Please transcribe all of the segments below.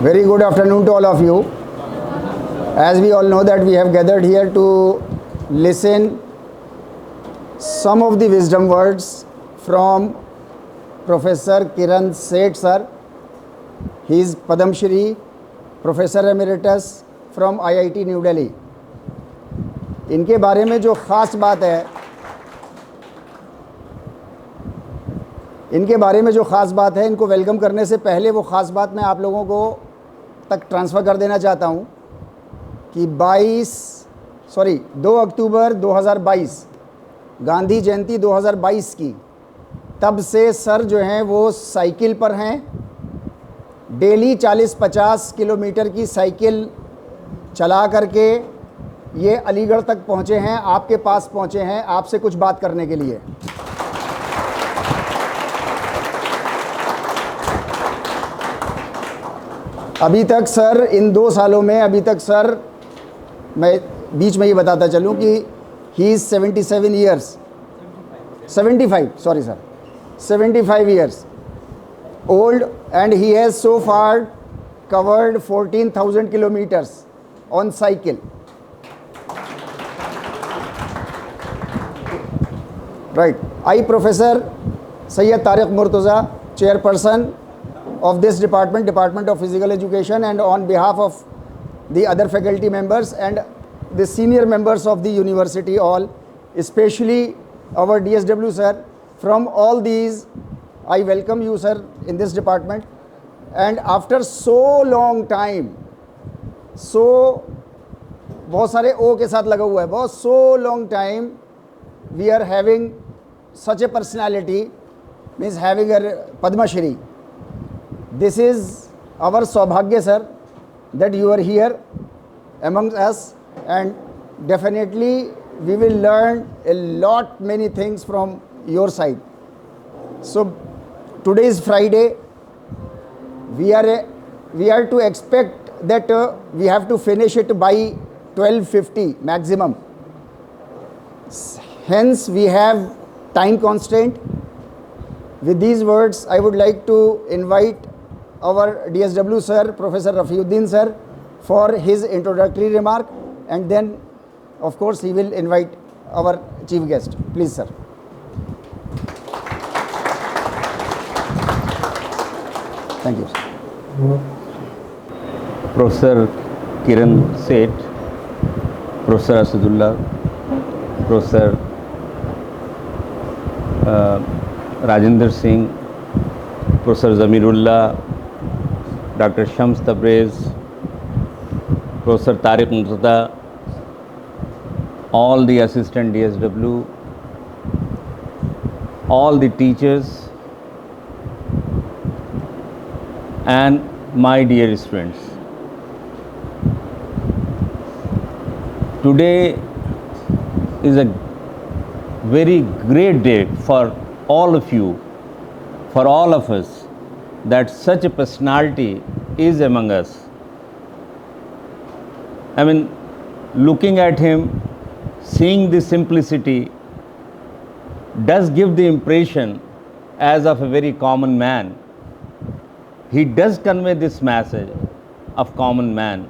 Very good afternoon to all of you. As we all know that we have gathered here to listen some of the wisdom words from Professor Kiran Seth sir. He is Padam Shri, Professor Emeritus from IIT New Delhi. इनके बारे में जो ख़ास बात है, इनको welcome करने से पहले वो ख़ास बात मैं आप लोगों को तक ट्रांसफ़र कर देना चाहता हूँ कि 2 अक्टूबर 2022 गांधी जयंती 2022 की तब से सर जो हैं वो साइकिल पर हैं। डेली 40-50 किलोमीटर की साइकिल चला करके ये अलीगढ़ तक पहुँचे हैं, आपके पास पहुँचे हैं आपसे कुछ बात करने के लिए। अभी तक सर इन 2 सालों में मैं बीच में ये बताता चलूँ कि he is 75 years old and he has so far covered 14,000 kilometers on cycle. Right. I, Professor Syed Tariq Murtaza, Chairperson of this Department of Physical Education, and on behalf of the other faculty members and the senior members of the university all, especially our DSW sir, from all these, I welcome you sir in this department. And after so long time, बहुत सारे ओ के साथ लगा हुआ है, बहुत so long time we are having such a personality, means having a Padma Shri. This is our Saubhagya sir that you are here among us, and definitely we will learn a lot many things from your side. So today is Friday. We are to expect that we have to finish it by 12:50 maximum. Hence we have time constraint. With these words, I would like to invite our DSW sir, Professor Rafiuddin sir, for his introductory remark, and then of course he will invite our chief guest. Please sir. Thank you sir. Professor Kiran Seth, Professor Asadullah, Professor Rajendra Singh, Professor Zamirullah, Dr. Shams Tabriz, Professor Tariq Murtaza, all the assistant DSW, all the teachers, and my dear students. Today is a very great day for all of you, for all of us, that such a personality is among us. I mean, looking at him, seeing the simplicity does give the impression as of a very common man. He does convey this message of common man,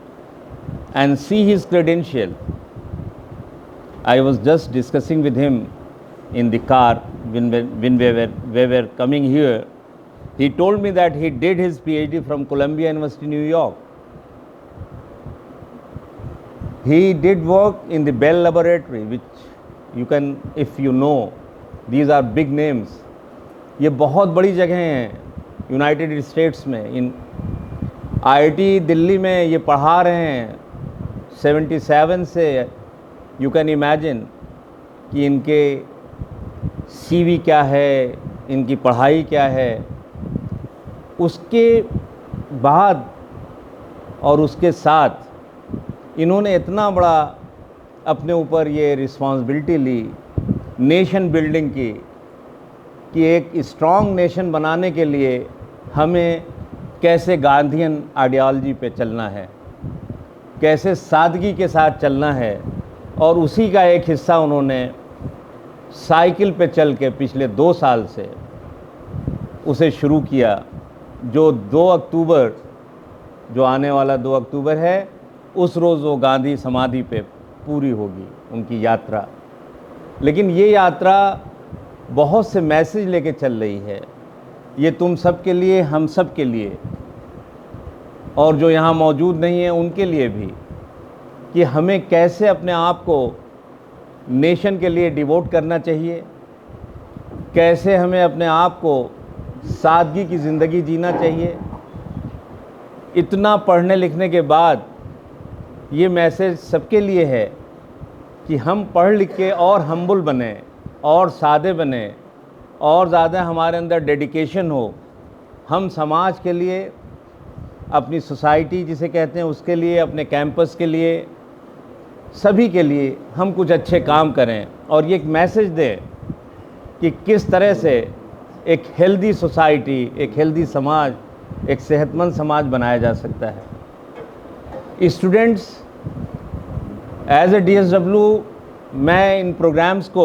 and see his credential. I was just discussing with him in the car when we were coming here. He told me that he did his PhD from Columbia University, New York. He did work in the Bell Laboratory, which you can, if you know, these are big names. ये बहुत बड़ी जगह हैं United states में. इन IIT Delhi में ये पढ़ा रहे हैं 77 से. यू कैन इमेजिन कि इनके CV क्या है, इनकी पढ़ाई क्या है. उसके बाद और उसके साथ इन्होंने इतना बड़ा अपने ऊपर ये रिस्पॉन्सिबिलिटी ली नेशन बिल्डिंग की, कि एक स्ट्रॉन्ग नेशन बनाने के लिए हमें कैसे गांधीयन आइडियोलॉजी पे चलना है, कैसे सादगी के साथ चलना है. और उसी का एक हिस्सा उन्होंने साइकिल पे चल के पिछले 2 साल से उसे शुरू किया, जो 2 अक्टूबर जो आने वाला 2 अक्टूबर है, उस रोज़ वो गांधी समाधि पे पूरी होगी उनकी यात्रा। लेकिन ये यात्रा बहुत से मैसेज लेके चल रही है। ये तुम सब के लिए, हम सब के लिए, और जो यहाँ मौजूद नहीं है उनके लिए भी, कि हमें कैसे अपने आप को नेशन के लिए डिवोट करना चाहिए, कैसे हमें अपने आप को सादगी की ज़िंदगी जीना चाहिए। इतना पढ़ने लिखने के बाद ये मैसेज सबके लिए है कि हम पढ़ लिख के और हम्बल बने, और सादे बने, और ज़्यादा हमारे अंदर डेडिकेशन हो। हम समाज के लिए, अपनी सोसाइटी जिसे कहते हैं उसके लिए, अपने कैंपस के लिए, सभी के लिए हम कुछ अच्छे काम करें, और ये एक मैसेज दें कि किस तरह से एक हेल्दी सोसाइटी, एक हेल्दी समाज, एक सेहतमंद समाज बनाया जा सकता है। स्टूडेंट्स, एज ए DSW मैं इन प्रोग्राम्स को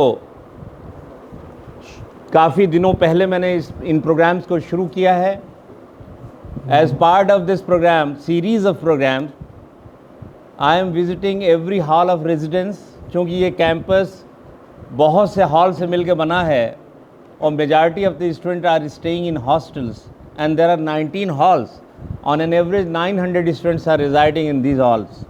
काफ़ी दिनों पहले मैंने इन प्रोग्राम्स को शुरू किया है। As part of this program, series of programs, I am visiting every hall of residence. क्योंकि ये कैंपस बहुत से हॉल से मिलकर बना है, और majority of the student are staying in hostels, and there are 19 halls. On an average 900 students are residing in these halls.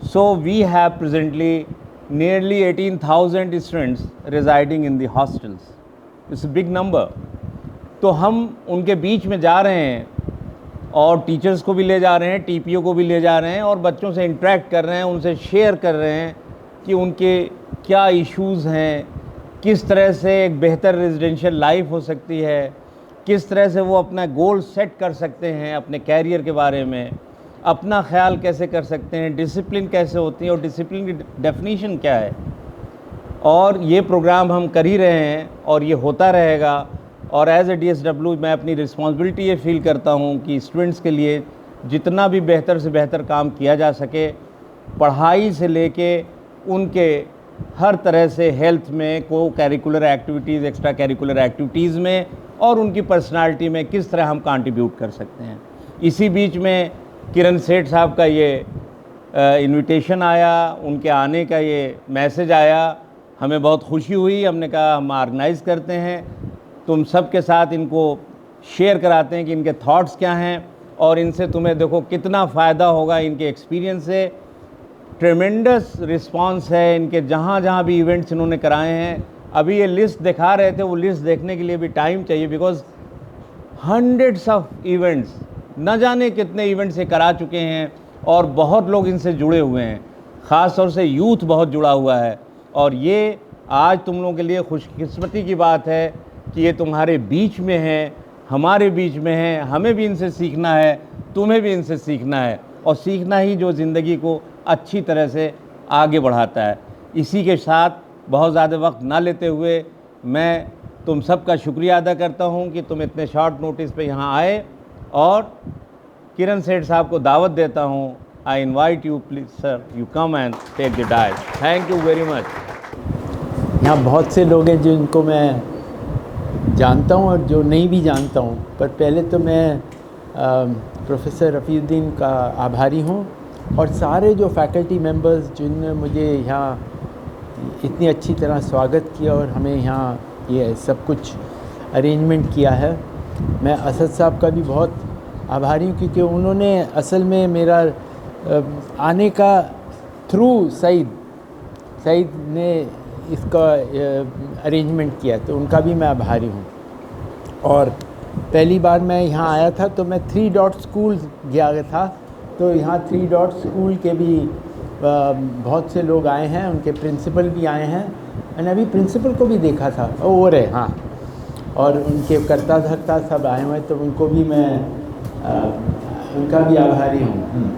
So we have presently nearly 18,000 students residing in the hostels. It's a big number. तो हम उनके बीच में जा रहे हैं, और teachers को भी ले जा रहे हैं, TPO को भी ले जा रहे हैं, और बच्चों से इंटरेक्ट कर रहे हैं, उनसे शेयर कर रहे हैं कि उनके क्या इश्यूज़ हैं, किस तरह से एक बेहतर रेजिडेंशियल लाइफ हो सकती है, किस तरह से वो अपना गोल सेट कर सकते हैं अपने कैरियर के बारे में, अपना ख्याल कैसे कर सकते हैं, डिसिप्लिन कैसे होती है, और डिसिप्लिन की डेफिनेशन क्या है। और ये प्रोग्राम हम कर ही रहे हैं, और ये होता रहेगा। और एज ए DSW मैं अपनी रिस्पॉन्सिबिलिटी ये फील करता हूँ कि स्टूडेंट्स के लिए जितना भी बेहतर से बेहतर काम किया जा सके, पढ़ाई से लेके उनके हर तरह से हेल्थ में, को curricular activities, extra curricular activities में, और उनकी पर्सनालिटी में किस तरह हम कंट्रीब्यूट कर सकते हैं। इसी बीच में किरण सेठ साहब का ये इनविटेशन आया, उनके आने का ये मैसेज आया, हमें बहुत खुशी हुई। हमने कहा हम ऑर्गेनाइज़ करते हैं, तुम सब के साथ इनको शेयर कराते हैं कि इनके थॉट्स क्या हैं, और इनसे तुम्हें देखो कितना फ़ायदा होगा। इनके एक्सपीरियंस से ट्रेमेंडस रिस्पांस है इनके, जहाँ जहाँ भी इवेंट्स इन्होंने कराए हैं। अभी ये लिस्ट दिखा रहे थे, वो लिस्ट देखने के लिए भी टाइम चाहिए, बिकॉज हंड्रेड्स ऑफ इवेंट्स, न जाने कितने इवेंट्स ये करा चुके हैं, और बहुत लोग इनसे जुड़े हुए हैं, ख़ास तौर से यूथ बहुत जुड़ा हुआ है। और ये आज तुम लोगों के लिए खुशकिस्मती की बात है कि ये तुम्हारे बीच में है, हमारे बीच में है। हमें भी इनसे सीखना है, तुम्हें भी इनसे सीखना है, और सीखना ही जो ज़िंदगी को अच्छी तरह से आगे बढ़ाता है। इसी के साथ बहुत ज़्यादा वक्त ना लेते हुए मैं तुम सब का शुक्रिया अदा करता हूँ कि तुम इतने शॉर्ट नोटिस पे यहाँ आए, और किरण सेठ साहब को दावत देता हूँ। I invite you, please sir, you come and take the dais. Thank you very much. यहाँ बहुत से लोग हैं जिनको मैं जानता हूँ और जो नहीं भी जानता हूँ, पर पहले तो मैं प्रोफेसर रफ़ीउद्दीन का आभारी हूँ, और सारे जो फैकल्टी मेंबर्स जिन्होंने मुझे यहाँ इतनी अच्छी तरह स्वागत किया और हमें यहाँ ये सब कुछ अरेंजमेंट किया है। मैं असद साहब का भी बहुत आभारी हूँ, क्योंकि उन्होंने असल में मेरा आने का थ्रू सईद ने इसका अरेंजमेंट किया, तो उनका भी मैं आभारी हूँ। और पहली बार मैं यहाँ आया था तो मैं 3 डॉट स्कूल गया था, तो यहाँ 3 डॉट स्कूल के भी बहुत से लोग आए हैं, उनके प्रिंसिपल भी आए हैं। मैंने अभी प्रिंसिपल को भी देखा था, वो रहे, हाँ, और उनके कर्ता धर्ता सब आए हुए, तो उनको भी मैं उनका भी आभारी हूँ।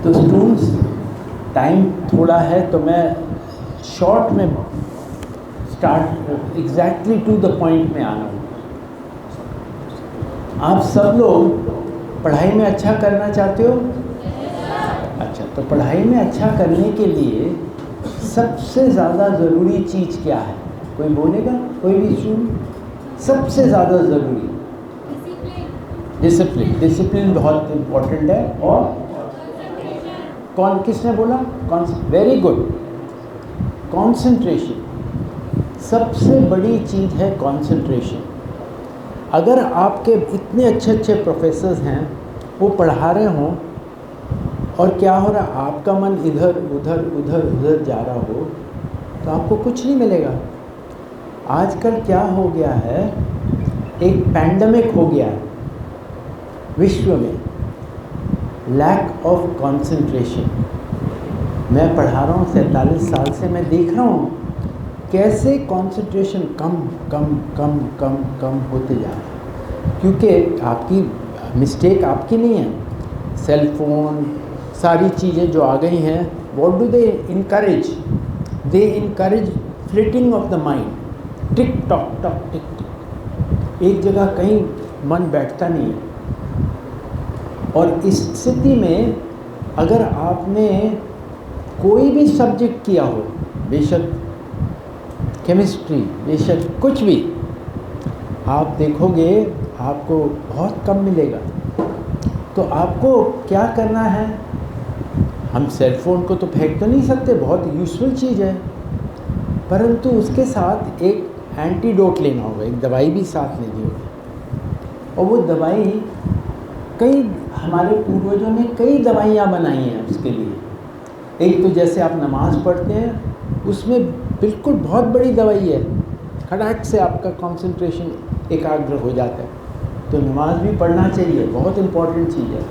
तो स्टूडेंट्स, टाइम थोड़ा है तो मैं शॉर्ट में start exactly to the point में आना हूँ। आप सब लोग पढ़ाई में अच्छा करना चाहते हो? अच्छा, तो पढ़ाई में अच्छा करने के लिए सबसे ज़्यादा ज़रूरी चीज़ क्या है? कोई बोलेगा? कोई भी स्टूडेंट? सबसे ज़्यादा ज़रूरी डिसिप्लिन, डिसिप्लिन बहुत इम्पोर्टेंट है। और कौन, किसने बोला? वेरी गुड, कंसंट्रेशन सबसे बड़ी चीज़ है, कंसंट्रेशन। अगर आपके इतने अच्छे अच्छे प्रोफेसर्स हैं, वो पढ़ा रहे हों और क्या हो रहा, आपका मन इधर उधर उधर उधर जा रहा हो, तो आपको कुछ नहीं मिलेगा। आजकल क्या हो गया है, एक पैंडमिक हो गया है विश्व में, लैक ऑफ कंसंट्रेशन। मैं पढ़ा रहा हूँ 47 साल से, मैं देख रहा हूँ कैसे कंसंट्रेशन कम कम कम कम कम होते जा रहा है। क्योंकि आपकी मिस्टेक आपकी नहीं है, सेल फोन सारी चीज़ें जो आ गई हैं, what do they encourage? They encourage flitting of the mind, tick tock tock tick tick, एक जगह कहीं मन बैठता नहीं है। और इस स्थिति में अगर आपने कोई भी सब्जेक्ट किया हो, बेशक केमिस्ट्री, बेशक कुछ भी, आप देखोगे आपको बहुत कम मिलेगा। तो आपको क्या करना है? हम सेल फोन को तो फेंक तो नहीं सकते, बहुत यूज़फुल चीज़ है, परंतु उसके साथ एक एंटीडोट लेना होगा, एक दवाई भी साथ लेनी होगी। और वो दवाई, कई हमारे पूर्वजों ने कई दवाइयाँ बनाई हैं उसके लिए। एक तो जैसे आप नमाज़ पढ़ते हैं, उसमें बिल्कुल बहुत बड़ी दवाई है, खटाक से आपका कंसंट्रेशन एकाग्र हो जाता है। तो नमाज भी पढ़ना चाहिए, बहुत इम्पोर्टेंट चीज़ है।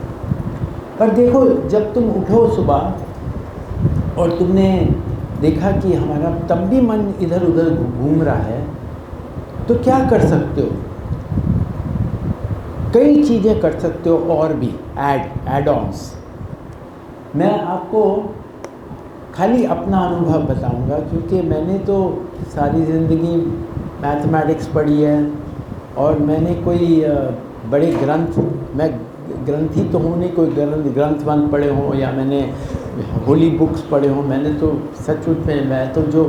पर देखो, जब तुम उठो सुबह और तुमने देखा कि हमारा तब भी मन इधर उधर घूम रहा है, तो क्या कर सकते हो? कई चीज़ें कर सकते हो और भी, एड ऑन्स। मैं आपको खाली अपना अनुभव बताऊंगा, क्योंकि मैंने तो सारी ज़िंदगी मैथमेटिक्स पढ़ी है और मैंने कोई बड़े ग्रंथ, मैं ग्रंथी तो हूँ नहीं, कोई ग्रंथवंत पढ़े हों या मैंने होली बुक्स पढ़े हों, मैंने तो सचमुच में, मैं तो जो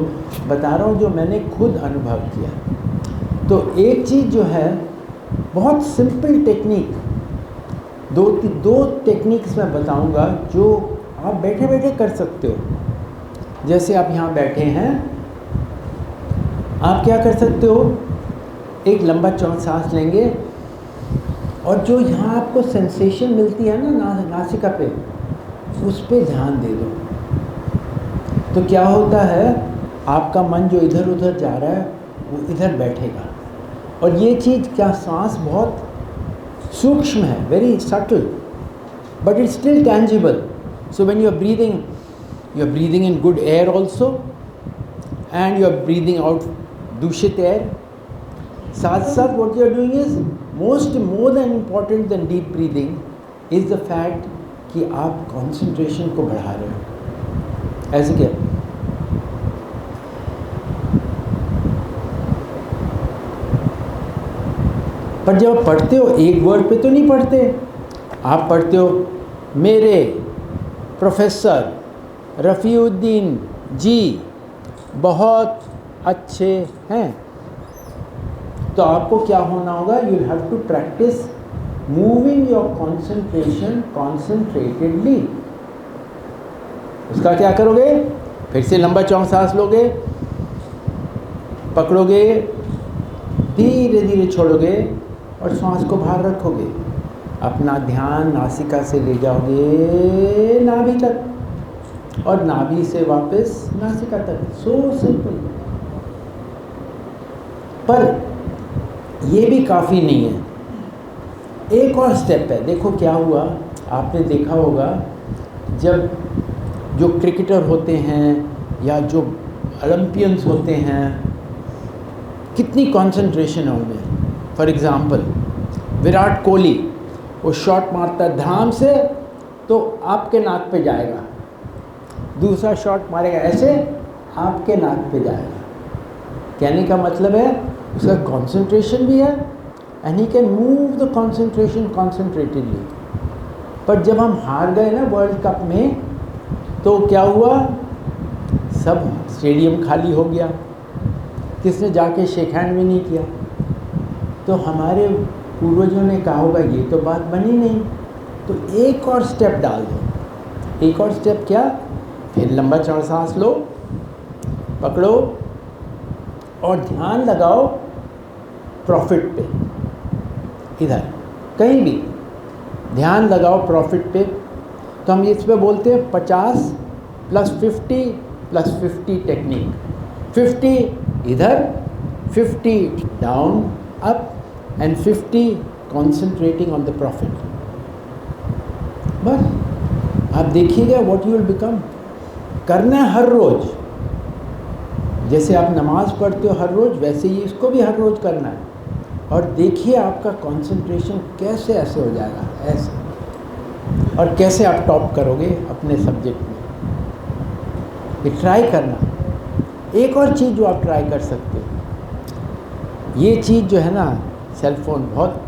बता रहा हूँ जो मैंने खुद अनुभव किया। तो एक चीज़ जो है, बहुत सिंपल टेक्निक, दो टेक्निक्स मैं बताऊंगा जो आप बैठे बैठे कर सकते हो। जैसे आप यहाँ बैठे हैं, आप क्या कर सकते हो? एक लंबा चौड़ा सांस लेंगे और जो यहाँ आपको सेंसेशन मिलती है ना नासिका पे, उस पे ध्यान दे दो। तो क्या होता है, आपका मन जो इधर उधर जा रहा है वो इधर बैठेगा। और ये चीज़, क्या सांस बहुत सूक्ष्म है, very subtle, but it's still tangible. So when you are breathing in good air also, and you are breathing out दूषित air. साथ साथ what you are doing is more than important than deep breathing is the fact कि आप concentration को बढ़ा रहे हो। ऐसे क्या? पर जब आप पढ़ते हो, एक वर्ड पे तो नहीं पढ़ते, आप पढ़ते हो मेरे प्रोफेसर रफ़ीउद्दीन जी बहुत अच्छे हैं। तो आपको क्या होना होगा? You have to practise moving your concentration concentratedly. उसका क्या करोगे? फिर से लंबा चौड़ा सांस लोगे, पकड़ोगे, धीरे धीरे छोड़ोगे और श्वास को बाहर रखोगे। अपना ध्यान नासिका से ले जाओगे नाभि तक और नाभि से वापस नासिका तक। So simple. पर ये भी काफ़ी नहीं है, एक और स्टेप है। देखो क्या हुआ, आपने देखा होगा जब जो क्रिकेटर होते हैं या जो ओलंपियंस होते हैं, कितनी कंसंट्रेशन है उनमें। फॉर एग्ज़ाम्पल विराट कोहली, वो शॉट मारता है धाम से तो आपके नाक पे जाएगा, दूसरा शॉट मारेगा ऐसे आपके नाक पे जाएगा। कहने का मतलब है उसका कंसंट्रेशन भी है and he can move the concentration concentratedly. पर जब हम हार गए ना वर्ल्ड कप में, तो क्या हुआ? सब स्टेडियम खाली हो गया, किसने जाके शेक हैंड भी नहीं किया। तो हमारे पूर्वजों ने कहा होगा ये तो बात बनी नहीं, तो एक और स्टेप डाल दो। एक और स्टेप क्या? फिर लंबा चौड़ा सांस लो, पकड़ो और ध्यान लगाओ प्रॉफिट पे। इधर कहीं भी ध्यान लगाओ प्रॉफिट पे। तो हम इस पे बोलते हैं 50 + 50 + 50 टेक्निक। 50 इधर, 50 down up and 50 concentrating on the profit. बस आप देखिएगा व्हाट यू विल बिकम। करना है हर रोज़, जैसे आप नमाज़ पढ़ते हो हर रोज़, वैसे ही इसको भी हर रोज़ करना है। और देखिए आपका कंसंट्रेशन कैसे ऐसे हो जाएगा, ऐसे, और कैसे आप टॉप करोगे अपने सब्जेक्ट में। ये ट्राई करना। एक और चीज़ जो आप ट्राई कर सकते हो, ये चीज़ जो है ना, सेल फोन बहुत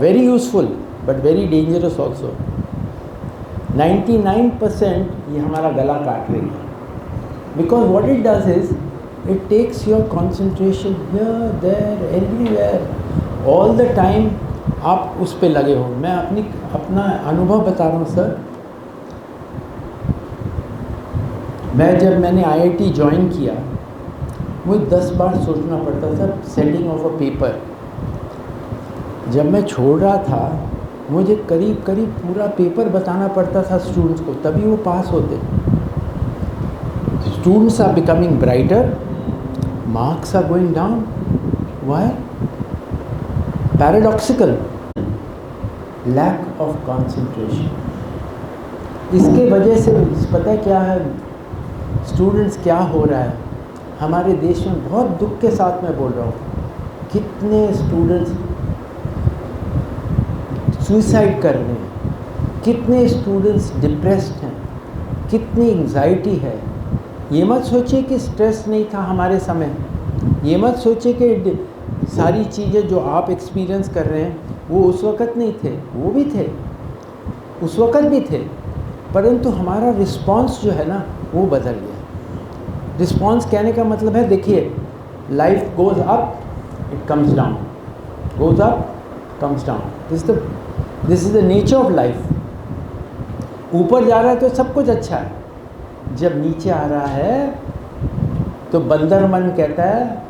very useful but very dangerous also. 99% ये हमारा गला काट रही है। Because what it does is it takes your concentration here there everywhere all the time. आप उस पे लगे हो। मैं अपना अनुभव बता रहा हूँ सर। मैंने IIT ज्वाइन किया, मुझे 10 बार सोचना पड़ता था सेटिंग ऑफ अ पेपर। जब मैं छोड़ रहा था मुझे करीब करीब पूरा पेपर बताना पड़ता था स्टूडेंट्स को, तभी वो पास होते। Students are becoming brighter, marks are going down. Why? Paradoxical, lack of concentration. इसके वजह से पता है क्या है स्टूडेंट्स, क्या हो रहा है हमारे देश में? बहुत दुख के साथ मैं बोल रहा हूँ, कितने स्टूडेंट्स सुसाइड कर रहे हैं, कितने स्टूडेंट्स डिप्रेस्ड हैं, कितनी एंग्जाइटी है। ये मत सोचिए कि स्ट्रेस नहीं था हमारे समय, ये मत सोचिए कि सारी चीज़ें जो आप एक्सपीरियंस कर रहे हैं वो उस वक़्त नहीं थे, वो भी थे, उस वक़्त भी थे, परंतु हमारा रिस्पॉन्स जो है ना वो बदल गया। रिस्पॉन्स कहने का मतलब है, देखिए life goes up it comes down, goes up comes down, this is the nature of life. ऊपर जा रहा है तो सब कुछ अच्छा है, जब नीचे आ रहा है तो बंदर मन कहता है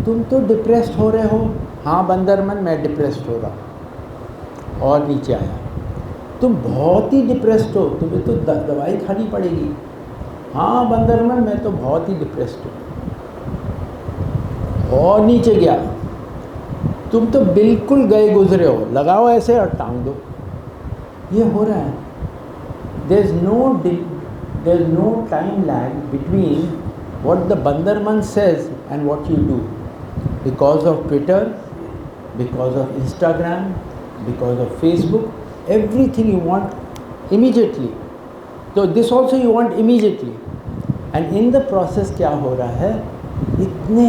तुम तो डिप्रेस्ड हो रहे हो। हाँ बंदर मन, मैं डिप्रेस्ड हो रहा। और नीचे आया, तुम बहुत ही डिप्रेस्ड हो, तुम्हें तो दवाई खानी पड़ेगी। हाँ बंदर मन, मैं तो बहुत ही डिप्रेस्ड हूँ। और नीचे गया, तुम तो बिल्कुल गए गुजरे हो, लगाओ ऐसे और टांग दो। ये हो रहा है। There is no time lag between what the Bandarman says and what you do, because of Twitter, because of Instagram, because of Facebook, everything you want immediately. So this also you want immediately, and in the process क्या हो रहा है, इतने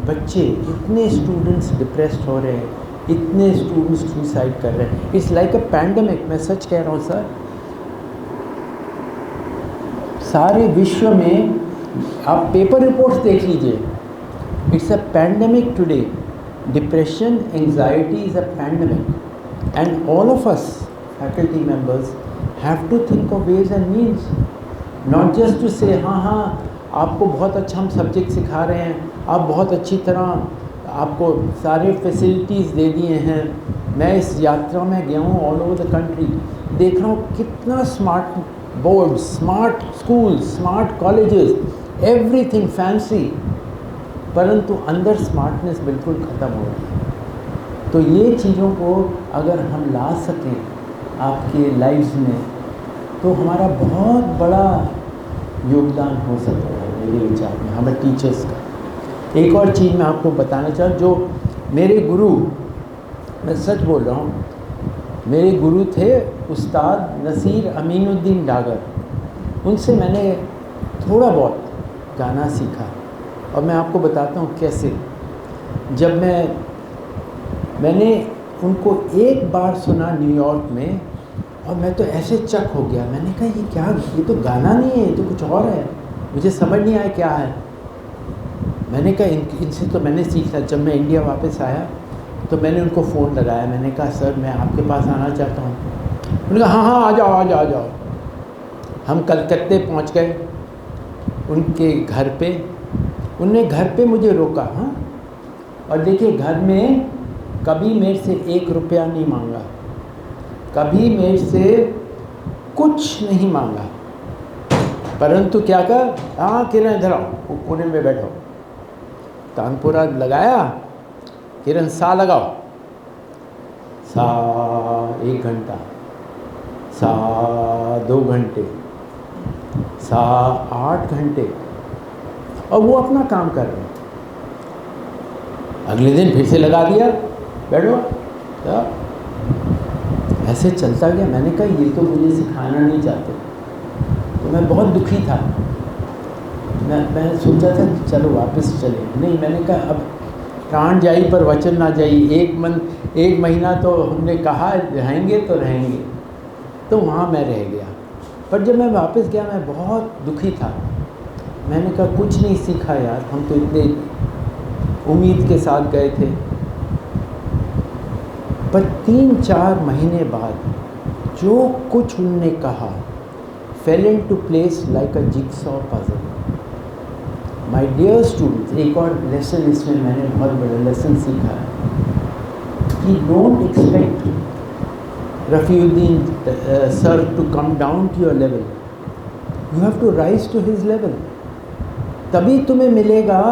बच्चे, इतने students depressed हो रहे हैं, इतने स्टूडेंट्स सुसाइड कर रहे हैं। It's like a pandemic. मैं सच कह रहा हूँ सर, सारे विश्व में आप पेपर रिपोर्ट्स देख लीजिए, it's a pandemic today. Depression, anxiety is a pandemic and all of us faculty members have to think of ways and means, not just to say हाँ आपको बहुत अच्छा हम सब्जेक्ट सिखा रहे हैं, आप बहुत अच्छी तरह आपको सारे फैसिलिटीज़ दे दिए हैं। मैं इस यात्रा में गया हूँ ऑल ओवर द कंट्री, देख रहा हूँ कितना smart boards, smart schools, smart colleges, everything fancy, परंतु अंदर स्मार्टनेस बिल्कुल ख़त्म हो रही है। तो ये चीज़ों को अगर हम ला सकें आपके लाइफ्स में तो हमारा बहुत बड़ा योगदान हो सकता है मेरे विचार में, हमारे टीचर्स का। एक और चीज़ मैं आपको बताना चाहूँ, जो मेरे गुरु, मैं सच बोल रहा हूँ, मेरे गुरु थे उस्ताद नसीर अमीनुद्दीन डागर। उनसे मैंने थोड़ा बहुत गाना सीखा और मैं आपको बताता हूँ कैसे। जब मैंने उनको एक बार सुना न्यूयॉर्क में और मैं तो ऐसे चक हो गया। मैंने कहा ये क्या, ये तो गाना नहीं है, ये तो कुछ और है, मुझे समझ नहीं आया क्या है। मैंने कहा इनसे तो मैंने सीखा। जब मैं इंडिया वापस आया तो मैंने उनको फ़ोन लगाया, मैंने कहा सर मैं आपके पास आना चाहता हूँ। उन्होंने कहा हाँ हाँ आ जाओ। हम कलकत्ते पहुँच गए उनके घर पे। उनने घर पे मुझे रोका। हाँ, और देखिए घर में कभी मेरे से 1 रुपया नहीं मांगा, कभी मेरे से कुछ नहीं मांगा, परंतु क्या कर, हाँ किरण इधर आओ, वो कोने में बैठो, तानपुरा लगाया, किरण सा लगाओ, सा 1 घंटा, सा 2 घंटे, सा 8 घंटे, और वो अपना काम कर रहे हैं। अगले दिन फिर से लगा दिया, बैठो, तो ऐसे चलता गया। मैंने कहा ये तो मुझे सिखाना नहीं चाहते। तो मैं बहुत दुखी था। मैं सोचा था कि चलो वापस चले, नहीं, मैंने कहा अब प्राण जाई पर वचन ना जाई। 1 महीना तो हमने कहा रहेंगे तो रहेंगे, तो वहाँ मैं रह गया। पर जब मैं वापस गया मैं बहुत दुखी था। मैंने कहा कुछ नहीं सीखा यार, हम तो इतने उम्मीद के साथ गए थे। पर 3-4 महीने बाद जो कुछ उन्होंने कहा fell into place like a jigsaw puzzle. My dear students, एक और लेसन इसमें मैंने बहुत बड़ा लेसन सीखा कि don't expect Rafiuddin sir to come down to your level. You have to rise to his level. तभी तुम्हें मिलेगा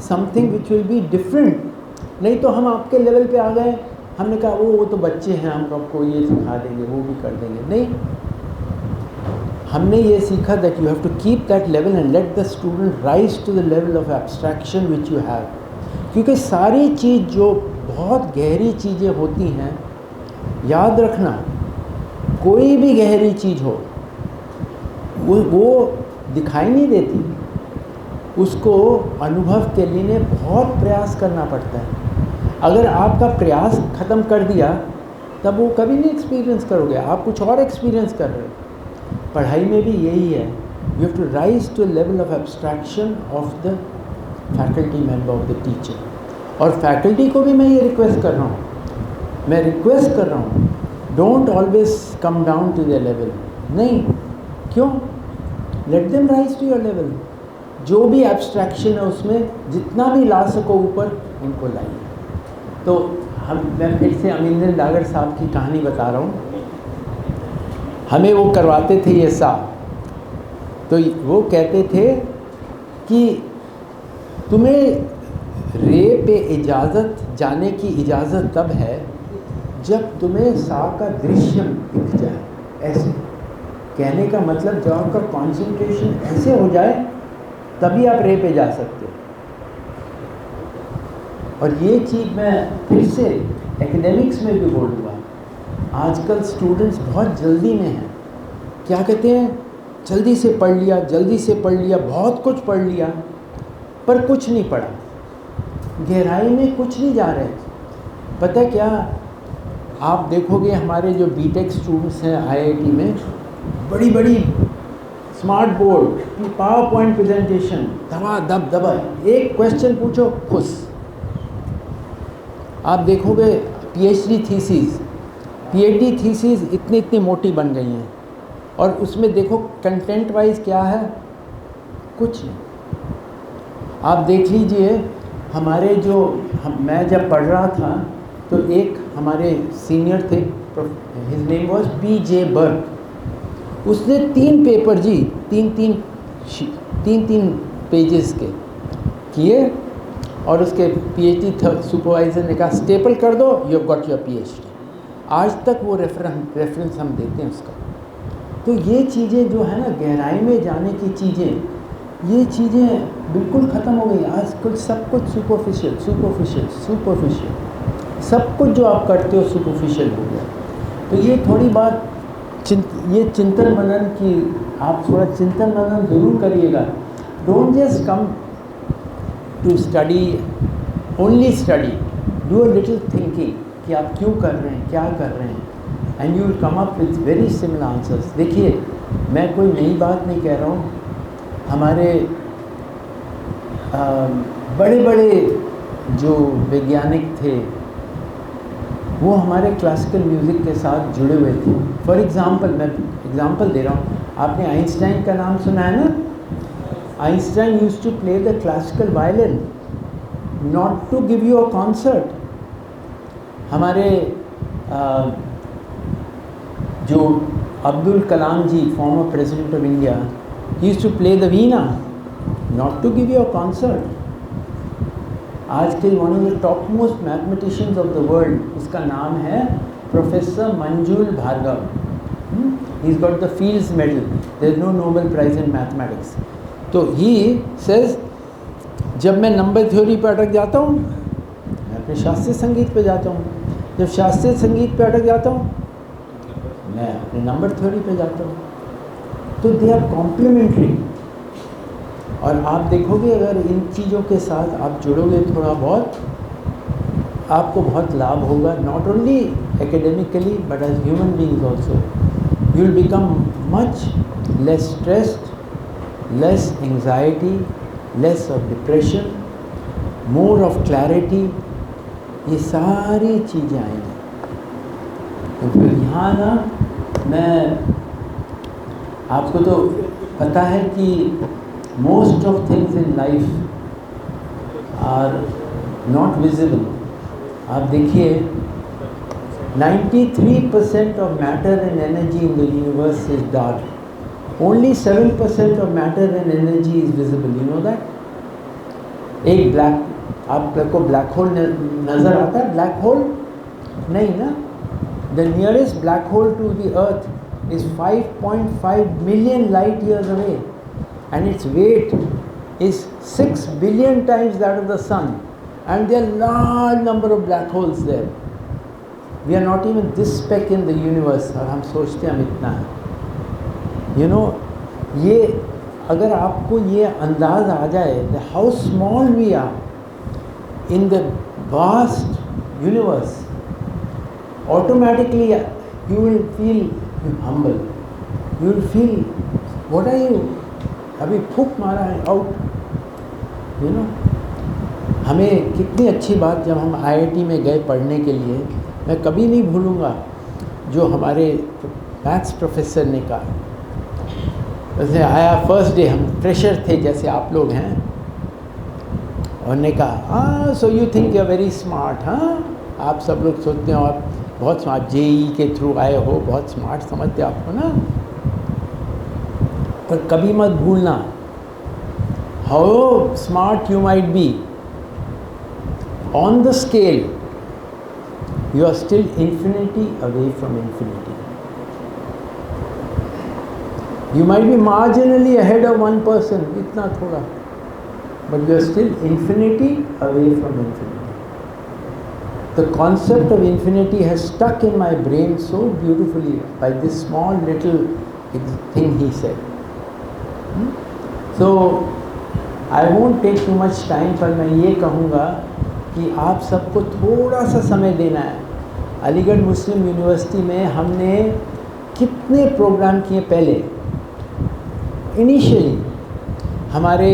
something which will be different. नहीं तो हम आपके लेवल पे आ गए, हमने कहा वो तो बच्चे हैं, हम आपको ये सिखा देंगे, वो भी कर देंगे। नहीं, हमने ये सीखा that you have to keep that level and let the student rise to the level of abstraction which you have. क्योंकि सारी चीज़ जो बहुत गहरी चीज़ें होती हैं, याद रखना, कोई भी गहरी चीज़ हो वो दिखाई नहीं देती, उसको अनुभव के लिए बहुत प्रयास करना पड़ता है। अगर आपका प्रयास ख़त्म कर दिया तब वो कभी नहीं एक्सपीरियंस करोगे, आप कुछ और एक्सपीरियंस कर रहे हो। पढ़ाई में भी यही है, you have to rise to level of abstraction of the faculty member, of the teacher. और फैकल्टी को भी मैं ये रिक्वेस्ट कर रहा हूँ, don't always come down to their level. नहीं, क्यों? Let them rise to your level. जो भी एब्स्ट्रैक्शन है उसमें जितना भी ला सको ऊपर, उनको लाइए। तो मैं फिर से अमिंदर डागर साहब की कहानी बता रहा हूँ। हमें वो करवाते थे ये सा, तो वो कहते थे कि तुम्हें रे पे इजाज़त जाने की इजाज़त तब है जब तुम्हें सा का दृश्य दिख जाए। ऐसे कहने का मतलब जब आपका कंसंट्रेशन ऐसे हो जाए तभी आप रे पे जा सकते हो। और ये चीज़ मैं फिर से एकेडमिक्स में भी बोलूँगा। आजकल स्टूडेंट्स बहुत जल्दी में हैं, क्या कहते हैं, जल्दी से पढ़ लिया, बहुत कुछ पढ़ लिया, पर कुछ नहीं पढ़ा, गहराई में कुछ नहीं जा रहे। पता है क्या, आप देखोगे हमारे जो बीटेक स्टूडेंट्स हैं आईआईटी में, बड़ी बड़ी smart board, power point presentation, दबा एक क्वेश्चन पूछो खुश। आप देखोगे पीएचडी थीसिस इतनी मोटी बन गई हैं, और उसमें देखो कंटेंट वाइज क्या है, कुछ नहीं। आप देख लीजिए हमारे मैं जब पढ़ रहा था तो एक हमारे सीनियर थे, हिज नेम वाज पीजे बर्क। उसने 3 पेपर जी, तीन पेजेस के किए, और उसके पीएचडी सुपरवाइज़र ने कहा स्टेपल कर दो, you have got your PhD. आज तक वो रेफरेंस हम देते हैं उसका। तो ये चीज़ें जो है ना, गहराई में जाने की चीज़ें, ये चीज़ें बिल्कुल ख़त्म हो गई। आजकल सब कुछ सुपरफिशियल, सब कुछ जो आप करते हो सुपरफिशियल हो गया। तो ये थोड़ी बात ये चिंतन मनन की, आप थोड़ा चिंतन मनन ज़रूर करिएगा। Don't just come to study, only study, do a little thinking कि आप क्यों कर रहे हैं, क्या कर रहे हैं, and you will come up with very similar answers. देखिए, मैं कोई नई बात नहीं कह रहा हूँ। हमारे बड़े बड़े जो वैज्ञानिक थे, वो हमारे क्लासिकल म्यूज़िक के साथ जुड़े हुए थे। फॉर एग्ज़ाम्पल, मैं एग्ज़ाम्पल दे रहा हूँ, आपने आइंस्टाइन का नाम सुना है ना? Einstein used to play the classical violin not to give you a concert. हमारे जो Abdul Kalam ji, former president of India, he used to play the veena not to give you a concert. आज के one of the top most mathematicians of the world, उसका नाम है professor Manjul Bhargava. He is got the Fields medal, there is no Nobel prize in mathematics. तो he says, जब मैं number theory पे अटक जाता हूँ, मैं अपने शास्त्रीय संगीत पे जाता हूँ। जब शास्त्रीय संगीत पे अटक जाता हूँ, मैं अपने नंबर थ्योरी पे जाता हूँ। तो दे आर कॉम्प्लीमेंट्री। और आप देखोगे अगर इन चीज़ों के साथ आप जुड़ोगे थोड़ा बहुत, आपको बहुत लाभ होगा, not only academically but as human beings also. You will become much less stressed, less anxiety, less of depression, more of clarity. ये सारी चीज़ें आएंगी। तो फिर यहाँ ना, मैं आपको तो पता है कि most of things in life are not visible. आप देखिए 93% of matter and energy in the universe is dark. Only 7% of matter and energy is visible. You know that? एक ब्लैक, आपको ब्लैक होल नज़र आता है? ब्लैक होल नहीं ना? The nearest black hole to the earth is 5.5 million light years away. And its weight is 6 billion times that of the sun, and there are large number of black holes there. We are not even this speck in the universe, और हम सोचते हैं हम इतना है। You know, ये अगर आपको ये अंदाज आ जाए that how small we are in the vast universe, automatically you will feel humble. You will feel, what are you? अभी फूक मारा है, आउट। यू नो, हमें कितनी अच्छी बात, जब हम आईआईटी में गए पढ़ने के लिए, मैं कभी नहीं भूलूँगा जो हमारे मैथ्स प्रोफेसर ने कहा। वैसे आया फर्स्ट डे, हम फ्रेशर थे जैसे आप लोग हैं, और ने कहा, so you think you are very smart. हाँ, आप सब लोग सोचते हो आप बहुत स्मार्ट, जेई के थ्रू आए हो, बहुत स्मार्ट समझते आपको ना। पर कभी मत भूलना, how smart you might be, on the scale you are still infinity away from infinity. You might be marginally ahead of one person, इतना थोड़ा, but you are still infinity away from infinity. The concept of infinity has stuck in my brain so beautifully by this small little thing he said. So I won't take too much time, पर मैं ये कहूँगा कि आप सबको थोड़ा सा समय देना है। अलीगढ़ मुस्लिम यूनिवर्सिटी में हमने कितने प्रोग्राम किए पहले। इनिशियली हमारे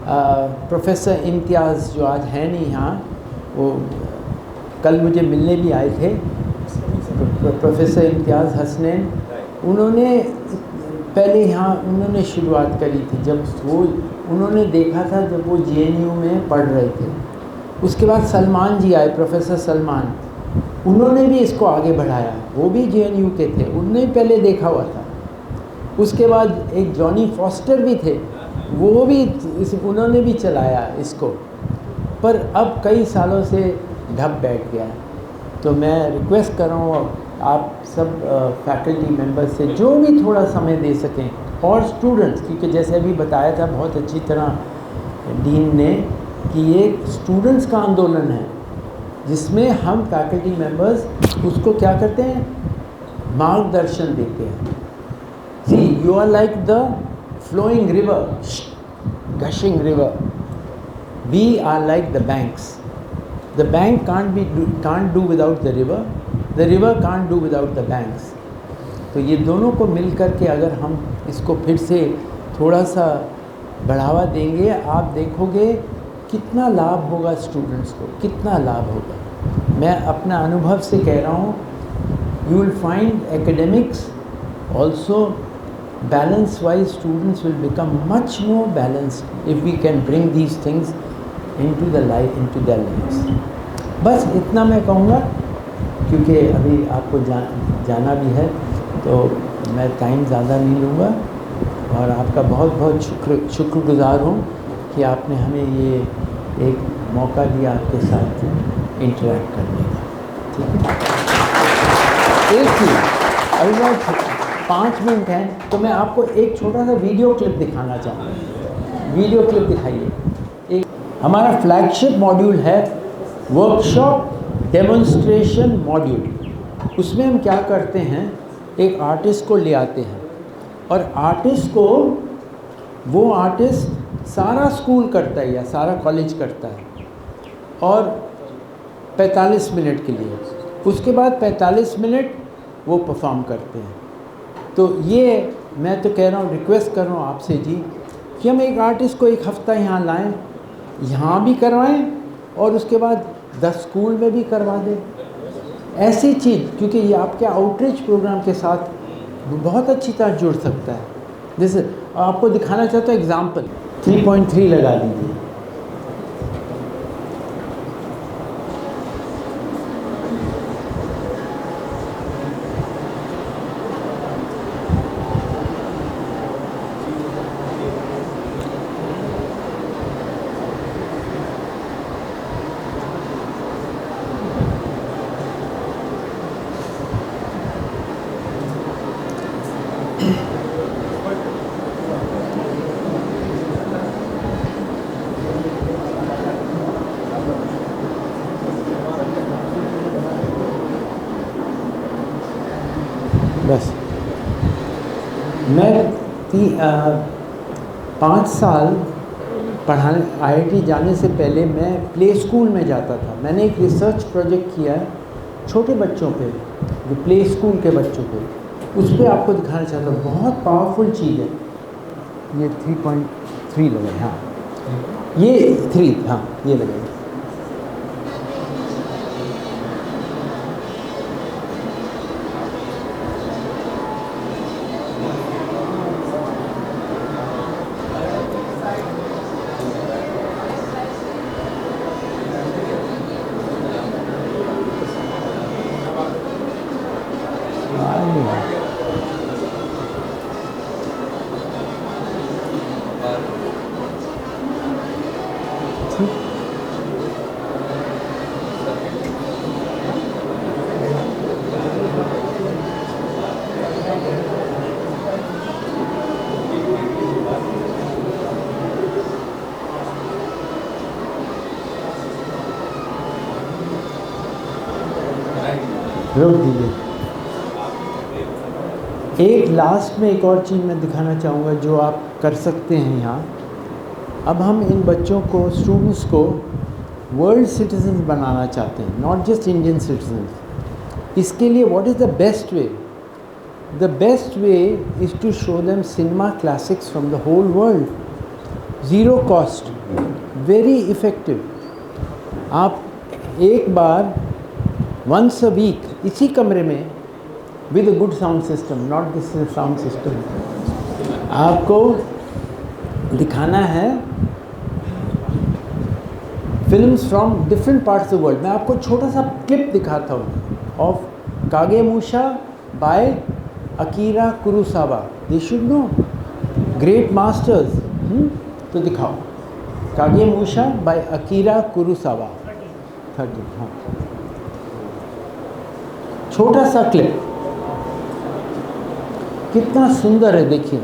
प्रोफेसर इम्तियाज़ जो आज हैं नहीं यहाँ, वो कल मुझे मिलने भी आए थे, प्रोफेसर इम्तियाज़ हसनैन, उन्होंने पहले यहाँ उन्होंने शुरुआत करी थी, जब वो उन्होंने देखा था जब वो जेएनयू में पढ़ रहे थे। उसके बाद सलमान जी आए, प्रोफेसर सलमान, उन्होंने भी इसको आगे बढ़ाया, वो भी जेएनयू के थे, उन्होंने पहले देखा हुआ था। उसके बाद एक जॉनी फॉस्टर भी थे, वो भी उन्होंने भी चलाया इसको, पर अब कई सालों से ढप बैठ गया है। तो मैं रिक्वेस्ट कर रहा हूँ आप सब फैकल्टी मेंबर्स से, जो भी थोड़ा समय दे सकें, और स्टूडेंट्स, क्योंकि जैसे अभी बताया था बहुत अच्छी तरह डीन ने कि ये स्टूडेंट्स का आंदोलन है, जिसमें हम फैकल्टी मेंबर्स उसको क्या करते हैं, मार्गदर्शन देते हैं। See, you are like the flowing river, gushing river. We are like the banks. The bank can't do without the river. The river can't do without the banks. तो ये दोनों को मिल कर के अगर हम इसको फिर से थोड़ा सा बढ़ावा देंगे, आप देखोगे कितना लाभ होगा स्टूडेंट्स को, कितना लाभ होगा। मैं अपना अनुभव से कह रहा हूँ, you will find academics also balance wise students will become much more balanced if we can bring these things into their lives. बस इतना मैं कहूँगा, क्योंकि अभी आपको जाना भी है, तो मैं टाइम ज़्यादा नहीं लूँगा और आपका बहुत बहुत शुक्रगुजार हूँ कि आपने हमें ये एक मौका दिया आपके साथ इंटरेक्ट करने का। ठीक है, एक ही अभी मैं 5 मिनट हैं, तो मैं आपको एक छोटा सा वीडियो क्लिप दिखाना चाहूँगा। वीडियो क्लिप दिखाइए। एक हमारा फ्लैगशिप मॉड्यूल है वर्कशॉप डेमोन्स्ट्रेशन मॉड्यूल। उसमें हम क्या करते हैं, एक आर्टिस्ट को ले आते हैं और आर्टिस्ट को, वो आर्टिस्ट सारा स्कूल करता है या सारा कॉलेज करता है और 45 मिनट के लिए, उसके बाद 45 मिनट वो परफॉर्म करते हैं। तो ये मैं तो कह रहा हूँ, रिक्वेस्ट कर रहा हूँ आपसे जी कि हम एक आर्टिस्ट को एक हफ़्ता यहाँ लाएं, यहाँ भी करवाएं और उसके बाद 10 स्कूल में भी करवा दें। ऐसी चीज़, क्योंकि ये आपके आउटरीच प्रोग्राम के साथ बहुत अच्छी तरह जुड़ सकता है। जैसे आपको दिखाना चाहता हूँ एग्ज़ाम्पल, 3.3 लगा दीजिए। बस मैं 5 साल पढ़ाने IIT जाने से पहले मैं प्ले स्कूल में जाता था। मैंने एक रिसर्च प्रोजेक्ट किया है छोटे बच्चों पे, जो प्ले स्कूल के बच्चों पे, उस पर आपको दिखाना चाहता हूँ। बहुत पावरफुल चीज़ है ये। 3.3 लगा, हाँ ये 3, हाँ ये लगा। रोक दीजिए। एक लास्ट में एक और चीज़ मैं दिखाना चाहूँगा जो आप कर सकते हैं यहाँ। अब हम इन बच्चों को, स्टूडेंट्स को वर्ल्ड सिटीजन बनाना चाहते हैं, नॉट जस्ट इंडियन सिटीजन। इसके लिए what is the best way? The best way is to show them cinema classics from the whole world, zero cost, very effective. आप एक बार वंस अ वीक इसी कमरे में with a good sound system, not this sound system, आपको दिखाना है films from different parts of the world. मैं आपको छोटा सा क्लिप दिखाता हूँ of Kagemusha by Akira Kurosawa. They should know, great masters. तो दिखाओ, कागेमूशा बाय अकीरा कुरोसावा। 30, हाँ छोटा सा क्लिप, कितना सुंदर है देखिए।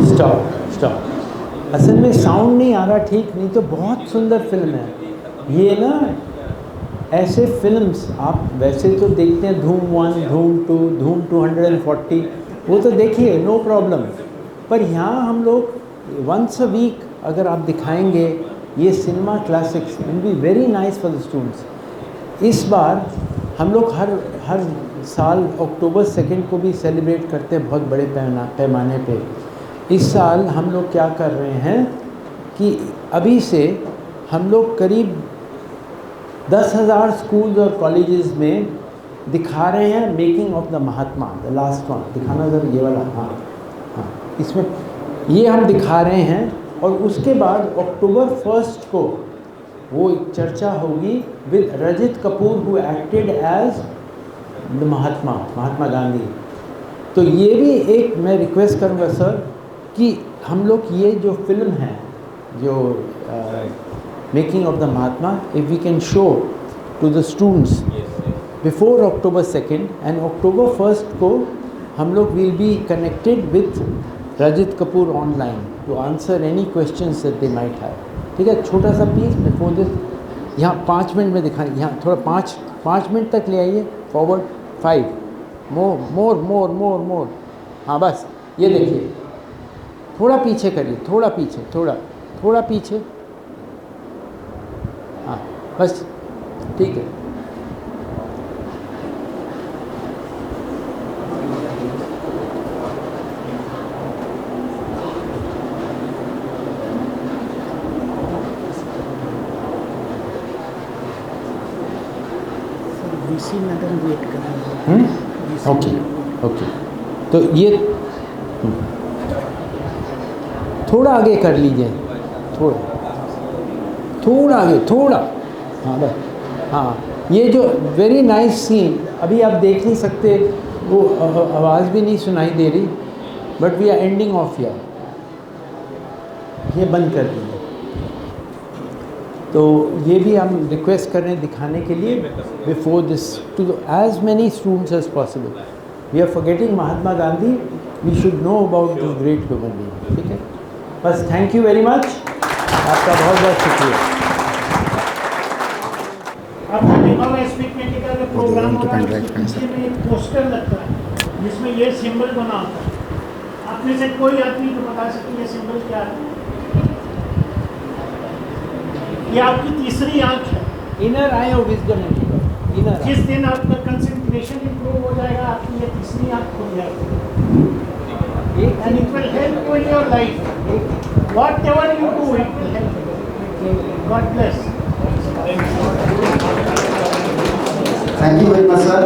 Stop stop. असल में साउंड नहीं आ रहा ठीक, नहीं तो बहुत सुंदर फिल्म है ये ना। ऐसे फिल्म्स आप वैसे तो देखते हैं, धूम 1, धूम 2, धूम 240, वो तो देखिए नो प्रॉब्लम। पर यहाँ हम लोग वंस अ वीक अगर आप दिखाएंगे ये cinema classics, will be very nice for the students. इस बार हम लोग हर साल अक्टूबर 2 को भी सेलिब्रेट करते हैं बहुत बड़े पैमाने पे। इस साल हम लोग क्या कर रहे हैं कि अभी से हम लोग करीब 10,000 स्कूल्स और कॉलेजेस में दिखा रहे हैं making of the Mahatma, the last one. दिखाना ज़रा ये वाला, हाँ हाँ, इसमें ये हम दिखा रहे हैं। और उसके बाद अक्टूबर 1 को वो एक चर्चा होगी with Rajit Kapur who acted as the Mahatma Gandhi. तो ये भी एक मैं रिक्वेस्ट करूँगा सर कि हम लोग ये जो फिल्म है जो making of the Mahatma, if we can show to the students before October 2 and October 1 को हम लोग will be connected with Rajit Kapur online to answer any questions that they might have. ठीक है, छोटा सा पीस बिफोर दिस, यहाँ 5 मिनट में दिखाएंगे। यहाँ थोड़ा 5 मिनट तक ले आइए, फॉरवर्ड 5, मोर। हाँ बस ये देखिए, थोड़ा पीछे करिए, थोड़ा पीछे, हाँ बस ठीक है। वीसी मैडम वेट कर रहे हैं। ओके, तो ये थोड़ा आगे कर लीजिए, थोड़ा आगे, हाँ बस, हाँ। ये जो वेरी नाइस सीन अभी आप देख नहीं सकते, वो आवाज़ भी नहीं सुनाई दे रही, but we are ending off here. ये बंद कर दीजिए। तो ये भी हम रिक्वेस्ट कर रहे हैं दिखाने के लिए before this to as many students as possible. We are forgetting Mahatma Gandhi, we should know about this great human being. ठीक है, बस थैंक यू वेरी मच, आपका बहुत बहुत शुक्रिया। आपने देखा होगा स्पीक मेडिकल का प्रोग्राम हो रहा है, उसमें एक पोस्टर लगता है जिसमें ये सिंबल बना होता है। आप में से कोई आदमी तो बता सके ये सिंबल क्या है? ये आपकी तीसरी आंख है, inner I of wisdom. Inner, जिस दिन आपका कंसंट्रेशन इंप्रूव हो जाएगा, आपकी ये तीसरी आंख खुल जाएगी। And it will help you in your life. Whatever you do, it will help you. God bless. Thank you very much, sir.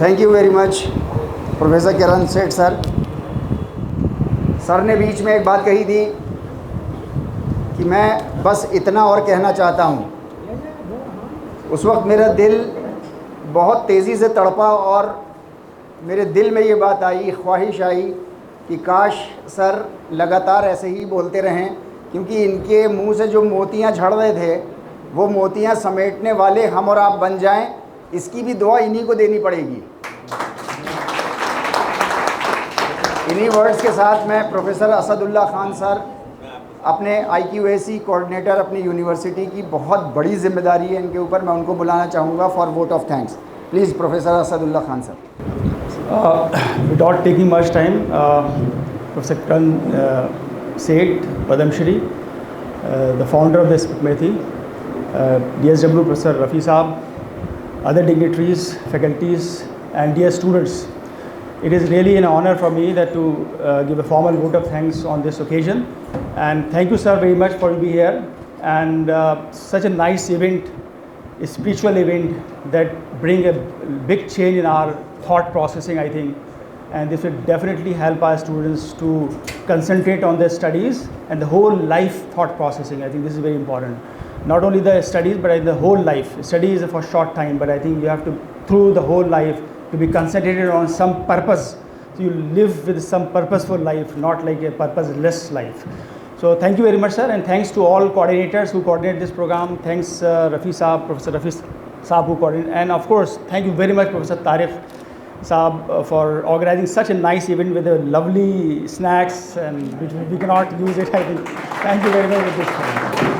Thank you very much, professor Kiran Seth sir. Sir ने बीच में एक बात कही थी कि मैं बस इतना और कहना चाहता हूँ। उस वक्त मेरा दिल बहुत तेज़ी से तड़पा और मेरे दिल में ये बात आई, ख्वाहिश आई कि काश सर लगातार ऐसे ही बोलते रहें, क्योंकि इनके मुंह से जो मोतियां झड़ रहे थे वो मोतियां समेटने वाले हम और आप बन जाएं, इसकी भी दुआ इन्हीं को देनी पड़ेगी। इन्हीं वर्ड्स के साथ मैं प्रोफेसर असदुल्ला खान सर, अपने IQAC कोऑर्डिनेटर अपनी यूनिवर्सिटी की बहुत बड़ी जिम्मेदारी है इनके ऊपर, मैं उनको बुलाना चाहूँगा for vote of thanks. Please professor Asadullah Khan sir. Without taking much time, Professor Kiran Seth, Padam Shri, the founder of this committee, DSW Professor Rafi Saab, other dignitaries, faculties, and dear students, it is really an honor for me that to give a formal vote of thanks on this occasion. And thank you, sir, very much for being here. And such a nice event, a spiritual event that bring a big change in our thought processing, I think. And this will definitely help our students to concentrate on their studies and the whole life thought processing. I think this is very important. Not only the studies, but the whole life. Study is for short time, but I think you have to, through the whole life, to be concentrated on some purpose. So you live with some purposeful life, not like a purposeless life. So thank you very much, sir, and thanks to all coordinators who coordinate this program. Thanks Rafi Saab, Professor Rafi Saab who coordinate, and of course, thank you very much, Professor Tarif, Saab for organizing such a nice event with a lovely snacks, and which we cannot use it, I think. Thank you very much for this.